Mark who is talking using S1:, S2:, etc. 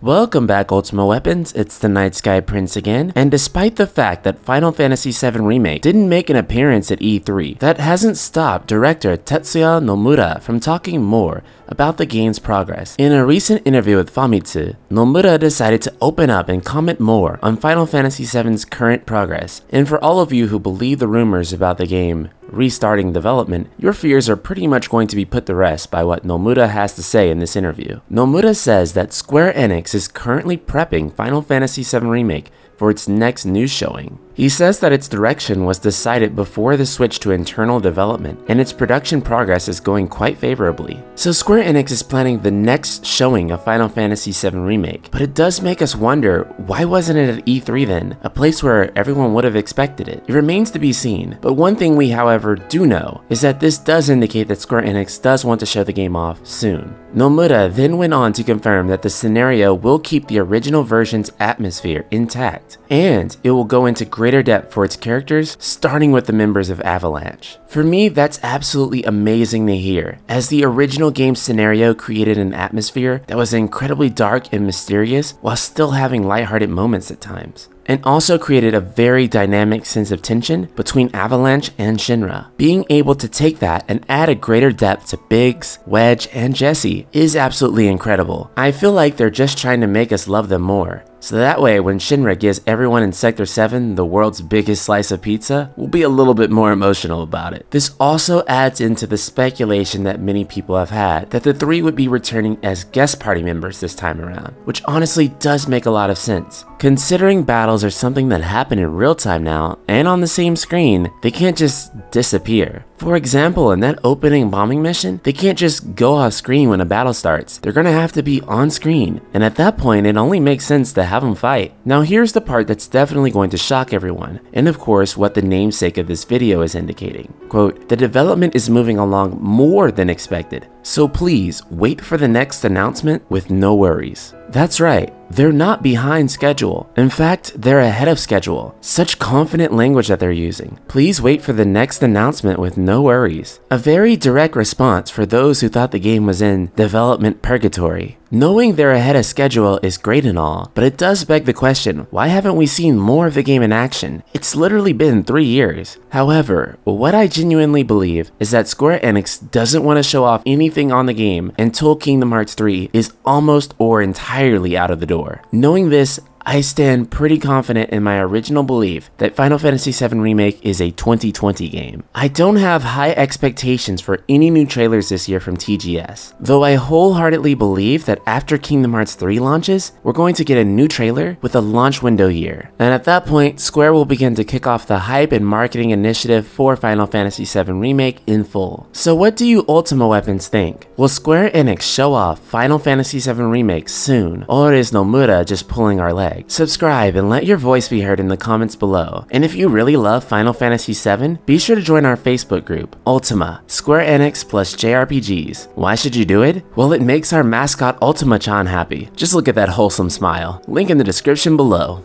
S1: Welcome back, Ultima Weapons. It's the Night Sky Prince again, and despite the fact that Final Fantasy VII Remake didn't make an appearance at E3, that hasn't stopped director Tetsuya Nomura from talking more about the game's progress. In a recent interview with Famitsu, Nomura decided to open up and comment more on Final Fantasy VII's current progress. And for all of you who believe the rumors about the game restarting development, your fears are pretty much going to be put to rest by what Nomura has to say in this interview. Nomura says that Square Enix is currently prepping Final Fantasy VII Remake for its next news showing. He says that its direction was decided before the switch to internal development, and its production progress is going quite favorably. So Square Enix is planning the next showing of Final Fantasy VII Remake, but it does make us wonder, why wasn't it at E3 then, a place where everyone would have expected it? It remains to be seen, but one thing we however do know is that this does indicate that Square Enix does want to show the game off soon. Nomura then went on to confirm that the scenario will keep the original version's atmosphere intact, and it will go into greater depth for its characters, starting with the members of Avalanche. For me, that's absolutely amazing to hear, as the original game scenario created an atmosphere that was incredibly dark and mysterious while still having lighthearted moments at times, and also created a very dynamic sense of tension between Avalanche and Shinra. Being able to take that and add a greater depth to Biggs, Wedge, and Jesse is absolutely incredible. I feel like they're just trying to make us love them more. So that way, when Shinra gives everyone in Sector 7 the world's biggest slice of pizza, we'll be a little bit more emotional about it. This also adds into the speculation that many people have had that the three would be returning as guest party members this time around, which honestly does make a lot of sense. Considering battles are something that happen in real time now, and on the same screen, they can't just disappear. For example, in that opening bombing mission, they can't just go off screen when a battle starts. They're gonna have to be on screen, and at that point, it only makes sense to have them fight. Now here's the part that's definitely going to shock everyone, and of course what the namesake of this video is indicating. Quote, "The development is moving along more than expected, so please wait for the next announcement with no worries." That's right, they're not behind schedule. In fact, they're ahead of schedule. Such confident language that they're using. Please wait for the next announcement with no worries. A very direct response for those who thought the game was in development purgatory. Knowing they're ahead of schedule is great and all, but it does beg the question, why haven't we seen more of the game in action? It's literally been 3 years. However, what I genuinely believe is that Square Enix doesn't want to show off anything on the game until Kingdom Hearts 3 is almost or entirely out of the door. Knowing this, I stand pretty confident in my original belief that Final Fantasy VII Remake is a 2020 game. I don't have high expectations for any new trailers this year from TGS, though I wholeheartedly believe that after Kingdom Hearts 3 launches, we're going to get a new trailer with a launch window year. And at that point, Square will begin to kick off the hype and marketing initiative for Final Fantasy VII Remake in full. So what do you Ultima Weapons think? Will Square Enix show off Final Fantasy VII Remake soon, or is Nomura just pulling our leg? Subscribe and let your voice be heard in the comments below. And if you really love Final Fantasy VII, be sure to join our Facebook group, Ultima, Square Enix plus JRPGs. Why should you do it? Well, it makes our mascot Ultima-chan happy. Just look at that wholesome smile. Link in the description below.